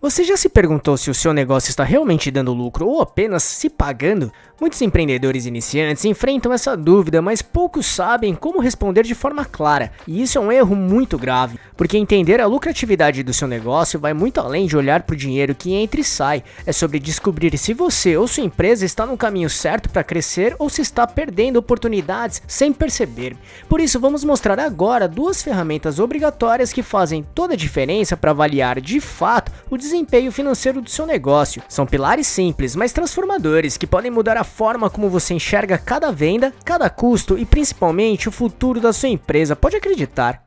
Você já se perguntou se o seu negócio está realmente dando lucro ou apenas se pagando? Muitos empreendedores iniciantes enfrentam essa dúvida, mas poucos sabem como responder de forma clara, e isso é um erro muito grave, porque entender a lucratividade do seu negócio vai muito além de olhar para o dinheiro que entra e sai, é sobre descobrir se você ou sua empresa está no caminho certo para crescer ou se está perdendo oportunidades sem perceber. Por isso vamos mostrar agora duas ferramentas obrigatórias que fazem toda a diferença para avaliar de fato o desempenho financeiro do seu negócio. São pilares simples, mas transformadores, que podem mudar a forma como você enxerga cada venda, cada custo e principalmente o futuro da sua empresa, pode acreditar.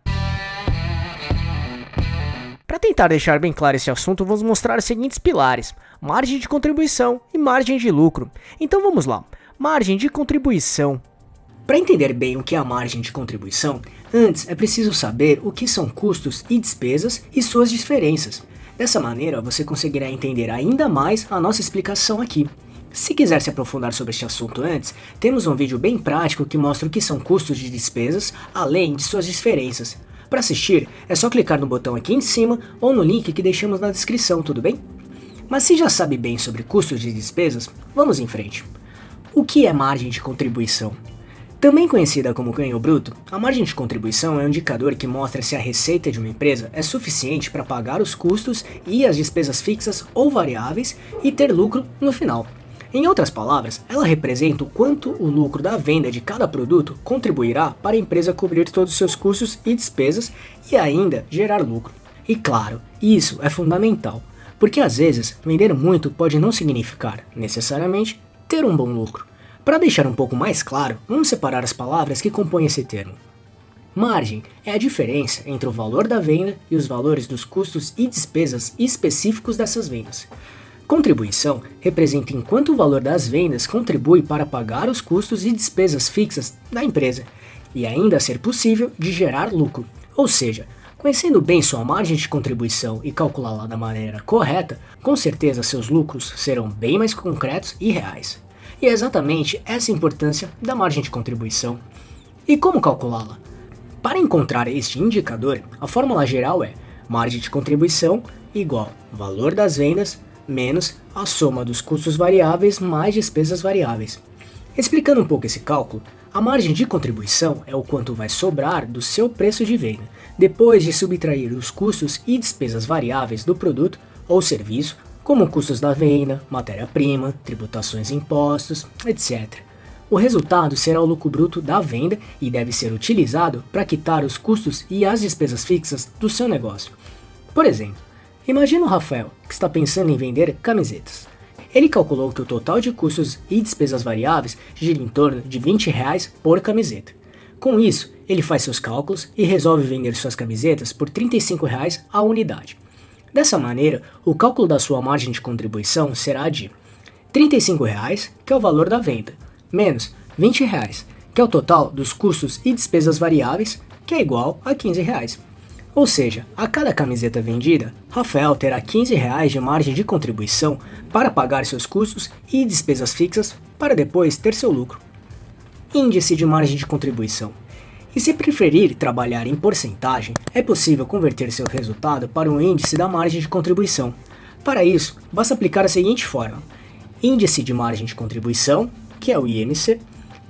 Para tentar deixar bem claro esse assunto, vamos mostrar os seguintes pilares: margem de contribuição e margem de lucro. Então vamos lá, margem de contribuição. Para entender bem o que é a margem de contribuição, antes é preciso saber o que são custos e despesas e suas diferenças. Dessa maneira, você conseguirá entender ainda mais a nossa explicação aqui. Se quiser se aprofundar sobre este assunto antes, temos um vídeo bem prático que mostra o que são custos de despesas, além de suas diferenças. Para assistir, é só clicar no botão aqui em cima ou no link que deixamos na descrição, tudo bem? Mas se já sabe bem sobre custos de despesas, vamos em frente. O que é margem de contribuição? Também conhecida como ganho bruto, a margem de contribuição é um indicador que mostra se a receita de uma empresa é suficiente para pagar os custos e as despesas fixas ou variáveis e ter lucro no final. Em outras palavras, ela representa o quanto o lucro da venda de cada produto contribuirá para a empresa cobrir todos os seus custos e despesas e ainda gerar lucro. E claro, isso é fundamental, porque às vezes vender muito pode não significar, necessariamente, ter um bom lucro. Para deixar um pouco mais claro, vamos separar as palavras que compõem esse termo. Margem é a diferença entre o valor da venda e os valores dos custos e despesas específicos dessas vendas. Contribuição representa enquanto o valor das vendas contribui para pagar os custos e despesas fixas da empresa e ainda ser possível de gerar lucro. Ou seja, conhecendo bem sua margem de contribuição e calculá-la da maneira correta, com certeza seus lucros serão bem mais concretos e reais. E é exatamente essa a importância da margem de contribuição. E como calculá-la? Para encontrar este indicador, a fórmula geral é margem de contribuição igual valor das vendas menos a soma dos custos variáveis mais despesas variáveis. Explicando um pouco esse cálculo, a margem de contribuição é o quanto vai sobrar do seu preço de venda, depois de subtrair os custos e despesas variáveis do produto ou serviço, como custos da venda, matéria-prima, tributações e impostos, etc. O resultado será o lucro bruto da venda e deve ser utilizado para quitar os custos e as despesas fixas do seu negócio. Por exemplo, imagina o Rafael, que está pensando em vender camisetas. Ele calculou que o total de custos e despesas variáveis gira em torno de R$20 por camiseta. Com isso, ele faz seus cálculos e resolve vender suas camisetas por R$35 a unidade. Dessa maneira, o cálculo da sua margem de contribuição será de R$35, que é o valor da venda, menos R$20, que é o total dos custos e despesas variáveis, que é igual a R$15. Ou seja, a cada camiseta vendida, Rafael terá R$15 de margem de contribuição para pagar seus custos e despesas fixas para depois ter seu lucro. Índice de margem de contribuição. E se preferir trabalhar em porcentagem, é possível converter seu resultado para um índice da margem de contribuição. Para isso, basta aplicar a seguinte fórmula: índice de margem de contribuição, que é o IMC,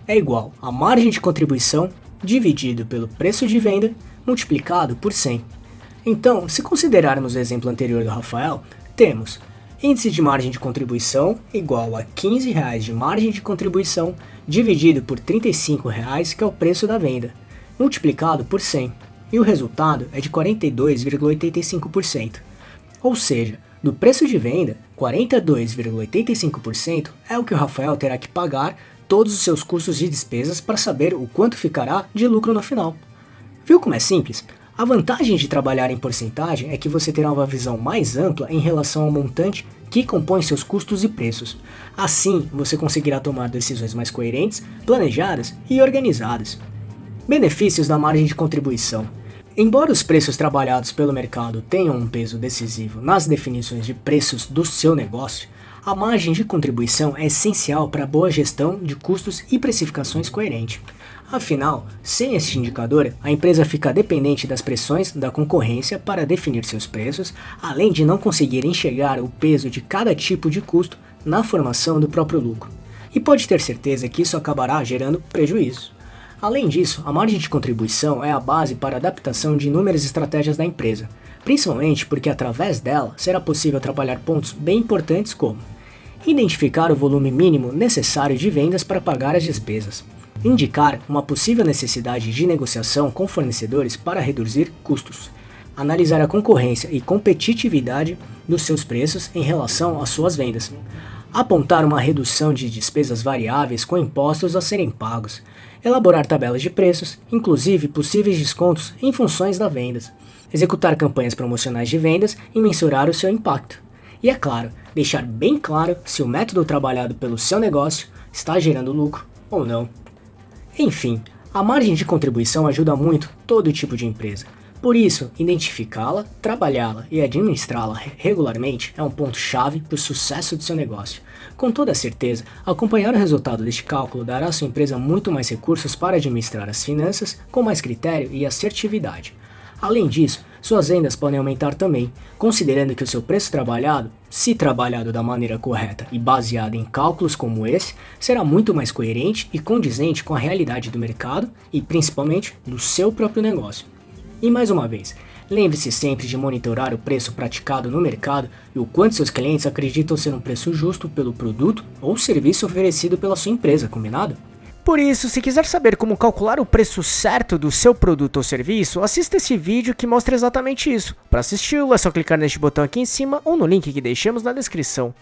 é igual a margem de contribuição dividido pelo preço de venda multiplicado por 100. Então, se considerarmos o exemplo anterior do Rafael, temos índice de margem de contribuição igual a R$15 de margem de contribuição dividido por R$35, que é o preço da venda, multiplicado por 100, e o resultado é de 42,85%. Ou seja, do preço de venda, 42,85% é o que o Rafael terá que pagar todos os seus custos e despesas para saber o quanto ficará de lucro no final. Viu como é simples? A vantagem de trabalhar em porcentagem é que você terá uma visão mais ampla em relação ao montante que compõe seus custos e preços. Assim, você conseguirá tomar decisões mais coerentes, planejadas e organizadas. Benefícios da margem de contribuição. Embora os preços trabalhados pelo mercado tenham um peso decisivo nas definições de preços do seu negócio, a margem de contribuição é essencial para a boa gestão de custos e precificações coerente. Afinal, sem esse indicador, a empresa fica dependente das pressões da concorrência para definir seus preços, além de não conseguir enxergar o peso de cada tipo de custo na formação do próprio lucro. E pode ter certeza que isso acabará gerando prejuízo. Além disso, a margem de contribuição é a base para a adaptação de inúmeras estratégias da empresa, principalmente porque através dela será possível trabalhar pontos bem importantes como identificar o volume mínimo necessário de vendas para pagar as despesas, indicar uma possível necessidade de negociação com fornecedores para reduzir custos, analisar a concorrência e competitividade dos seus preços em relação às suas vendas, apontar uma redução de despesas variáveis com impostos a serem pagos, elaborar tabelas de preços, inclusive possíveis descontos em funções das vendas, executar campanhas promocionais de vendas e mensurar o seu impacto. E é claro, deixar bem claro se o método trabalhado pelo seu negócio está gerando lucro ou não. Enfim, a margem de contribuição ajuda muito todo tipo de empresa. Por isso, identificá-la, trabalhá-la e administrá-la regularmente é um ponto-chave para o sucesso do seu negócio. Com toda certeza, acompanhar o resultado deste cálculo dará à sua empresa muito mais recursos para administrar as finanças com mais critério e assertividade. Além disso, suas vendas podem aumentar também, considerando que o seu preço trabalhado, se trabalhado da maneira correta e baseado em cálculos como esse, será muito mais coerente e condizente com a realidade do mercado e principalmente do seu próprio negócio. E mais uma vez, lembre-se sempre de monitorar o preço praticado no mercado e o quanto seus clientes acreditam ser um preço justo pelo produto ou serviço oferecido pela sua empresa, combinado? Por isso, se quiser saber como calcular o preço certo do seu produto ou serviço, assista esse vídeo que mostra exatamente isso. Para assisti-lo é só clicar neste botão aqui em cima ou no link que deixamos na descrição.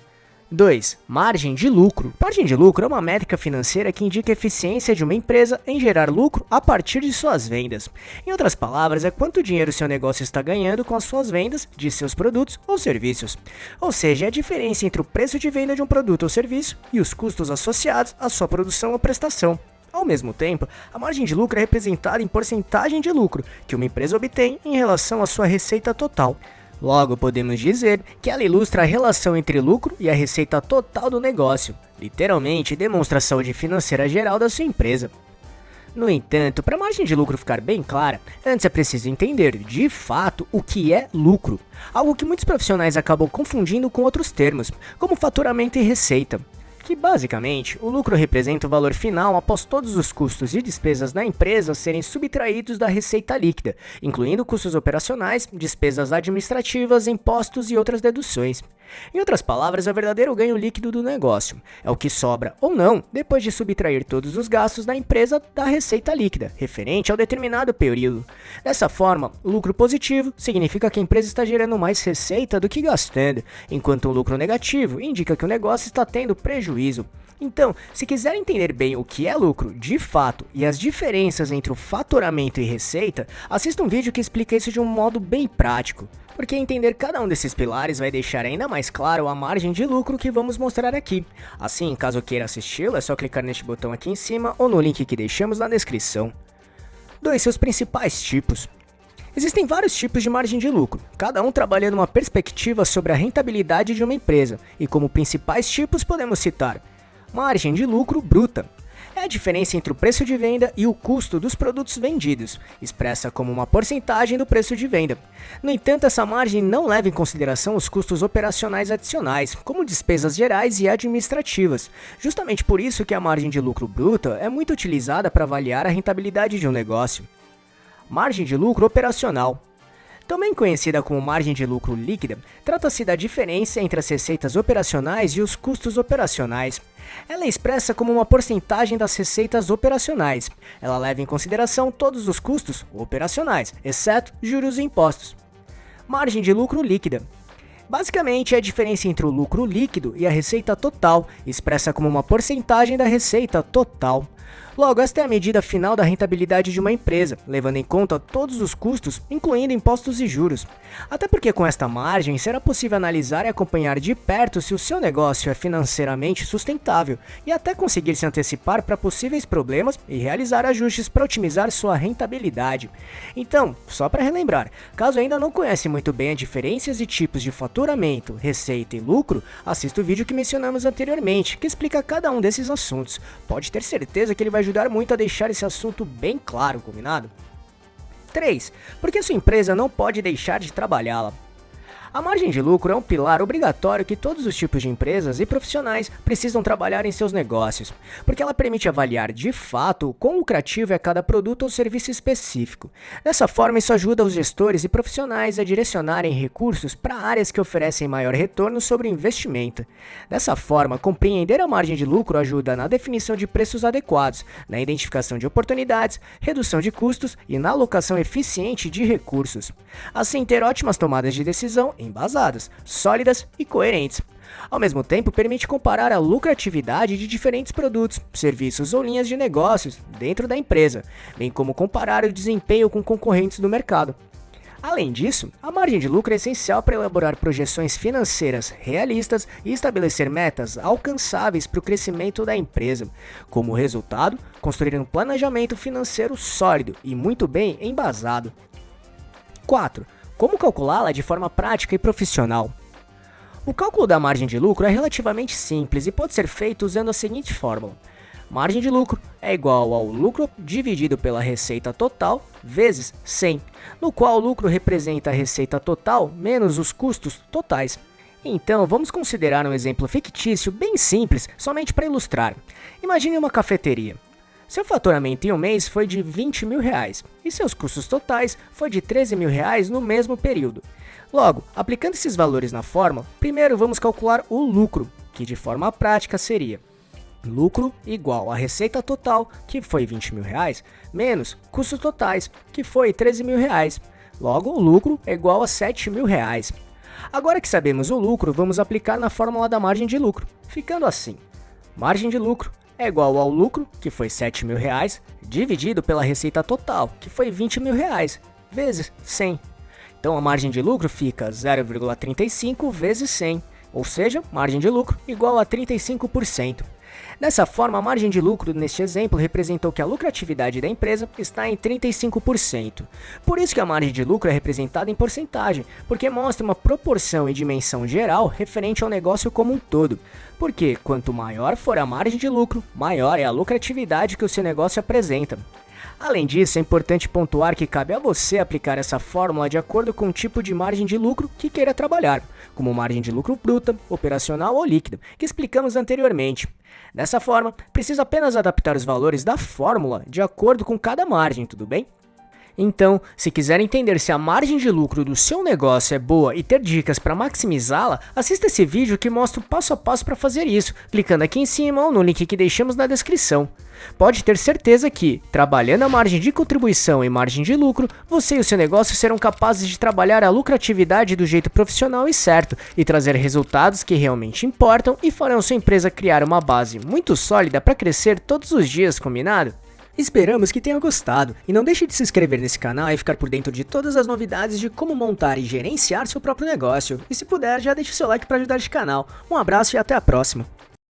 2. Margem de lucro. Margem de lucro é uma métrica financeira que indica a eficiência de uma empresa em gerar lucro a partir de suas vendas. Em outras palavras, é quanto dinheiro seu negócio está ganhando com as suas vendas de seus produtos ou serviços. Ou seja, é a diferença entre o preço de venda de um produto ou serviço e os custos associados à sua produção ou prestação. Ao mesmo tempo, a margem de lucro é representada em porcentagem de lucro que uma empresa obtém em relação à sua receita total. Logo, podemos dizer que ela ilustra a relação entre lucro e a receita total do negócio, literalmente demonstra a saúde financeira geral da sua empresa. No entanto, para a margem de lucro ficar bem clara, antes é preciso entender, de fato, o que é lucro, algo que muitos profissionais acabam confundindo com outros termos, como faturamento e receita. Que basicamente, o lucro representa o valor final após todos os custos e despesas da empresa serem subtraídos da receita líquida, incluindo custos operacionais, despesas administrativas, impostos e outras deduções. Em outras palavras, é o verdadeiro ganho líquido do negócio. É o que sobra ou não depois de subtrair todos os gastos da empresa da receita líquida, referente ao determinado período. Dessa forma, o lucro positivo significa que a empresa está gerando mais receita do que gastando, enquanto o lucro negativo indica que o negócio está tendo prejuízo. Então, se quiser entender bem o que é lucro de fato e as diferenças entre o faturamento e receita, assista um vídeo que explica isso de um modo bem prático. Porque entender cada um desses pilares vai deixar ainda mais claro a margem de lucro que vamos mostrar aqui. Assim, caso queira assisti-lo, é só clicar neste botão aqui em cima ou no link que deixamos na descrição. 2. Seus principais tipos. Existem vários tipos de margem de lucro, cada um trabalhando uma perspectiva sobre a rentabilidade de uma empresa, e como principais tipos podemos citar: margem de lucro bruta. É a diferença entre o preço de venda e o custo dos produtos vendidos, expressa como uma porcentagem do preço de venda. No entanto, essa margem não leva em consideração os custos operacionais adicionais, como despesas gerais e administrativas. Justamente por isso que a margem de lucro bruta é muito utilizada para avaliar a rentabilidade de um negócio. Margem de lucro operacional. Também conhecida como margem de lucro líquida, trata-se da diferença entre as receitas operacionais e os custos operacionais. Ela é expressa como uma porcentagem das receitas operacionais. Ela leva em consideração todos os custos operacionais, exceto juros e impostos. Margem de lucro líquida. Basicamente, é a diferença entre o lucro líquido e a receita total, expressa como uma porcentagem da receita total. Logo, esta é a medida final da rentabilidade de uma empresa, levando em conta todos os custos, incluindo impostos e juros. Até porque com esta margem será possível analisar e acompanhar de perto se o seu negócio é financeiramente sustentável e até conseguir se antecipar para possíveis problemas e realizar ajustes para otimizar sua rentabilidade. Então, só para relembrar, caso ainda não conhece muito bem as diferenças e tipos de faturamento, receita e lucro, assista o vídeo que mencionamos anteriormente, que explica cada um desses assuntos. Pode ter certeza que que ele vai ajudar muito a deixar esse assunto bem claro, combinado? 3. Porque sua empresa não pode deixar de trabalhá-la. A margem de lucro é um pilar obrigatório que todos os tipos de empresas e profissionais precisam trabalhar em seus negócios, porque ela permite avaliar de fato quão lucrativo é cada produto ou serviço específico. Dessa forma, isso ajuda os gestores e profissionais a direcionarem recursos para áreas que oferecem maior retorno sobre o investimento. Dessa forma, compreender a margem de lucro ajuda na definição de preços adequados, na identificação de oportunidades, redução de custos e na alocação eficiente de recursos. Assim, ter ótimas tomadas de decisão embasadas, sólidas e coerentes. Ao mesmo tempo, permite comparar a lucratividade de diferentes produtos, serviços ou linhas de negócios dentro da empresa, bem como comparar o desempenho com concorrentes do mercado. Além disso, a margem de lucro é essencial para elaborar projeções financeiras realistas e estabelecer metas alcançáveis para o crescimento da empresa. Como resultado, construir um planejamento financeiro sólido e muito bem embasado. 4. Como calculá-la de forma prática e profissional? O cálculo da margem de lucro é relativamente simples e pode ser feito usando a seguinte fórmula. Margem de lucro é igual ao lucro dividido pela receita total vezes 100, no qual o lucro representa a receita total menos os custos totais. Então, vamos considerar um exemplo fictício bem simples, somente para ilustrar. Imagine uma cafeteria. Seu faturamento em um mês foi de R$20 mil e seus custos totais foi de R$13 mil no mesmo período. Logo, aplicando esses valores na fórmula, primeiro vamos calcular o lucro, que de forma prática seria lucro igual a receita total, que foi R$20 mil, menos custos totais, que foi R$13 mil. Logo, o lucro é igual a R$7 mil. Agora que sabemos o lucro, vamos aplicar na fórmula da margem de lucro, ficando assim. Margem de lucro é igual ao lucro, que foi R$7 mil, dividido pela receita total, que foi R$20 mil, vezes 100. Então a margem de lucro fica 0,35 vezes 100, ou seja, margem de lucro igual a 35%. Dessa forma, a margem de lucro neste exemplo representou que a lucratividade da empresa está em 35%. Por isso que a margem de lucro é representada em porcentagem, porque mostra uma proporção e dimensão geral referente ao negócio como um todo. Porque quanto maior for a margem de lucro, maior é a lucratividade que o seu negócio apresenta. Além disso, é importante pontuar que cabe a você aplicar essa fórmula de acordo com o tipo de margem de lucro que queira trabalhar, como margem de lucro bruta, operacional ou líquida, que explicamos anteriormente. Dessa forma, precisa apenas adaptar os valores da fórmula de acordo com cada margem, tudo bem? Então, se quiser entender se a margem de lucro do seu negócio é boa e ter dicas para maximizá-la, assista esse vídeo que mostra o passo a passo para fazer isso, clicando aqui em cima ou no link que deixamos na descrição. Pode ter certeza que, trabalhando a margem de contribuição e margem de lucro, você e o seu negócio serão capazes de trabalhar a lucratividade do jeito profissional e certo, e trazer resultados que realmente importam e farão sua empresa criar uma base muito sólida para crescer todos os dias, combinado? Esperamos que tenha gostado, e não deixe de se inscrever nesse canal e ficar por dentro de todas as novidades de como montar e gerenciar seu próprio negócio. E se puder, já deixe seu like para ajudar este canal. Um abraço e até a próxima!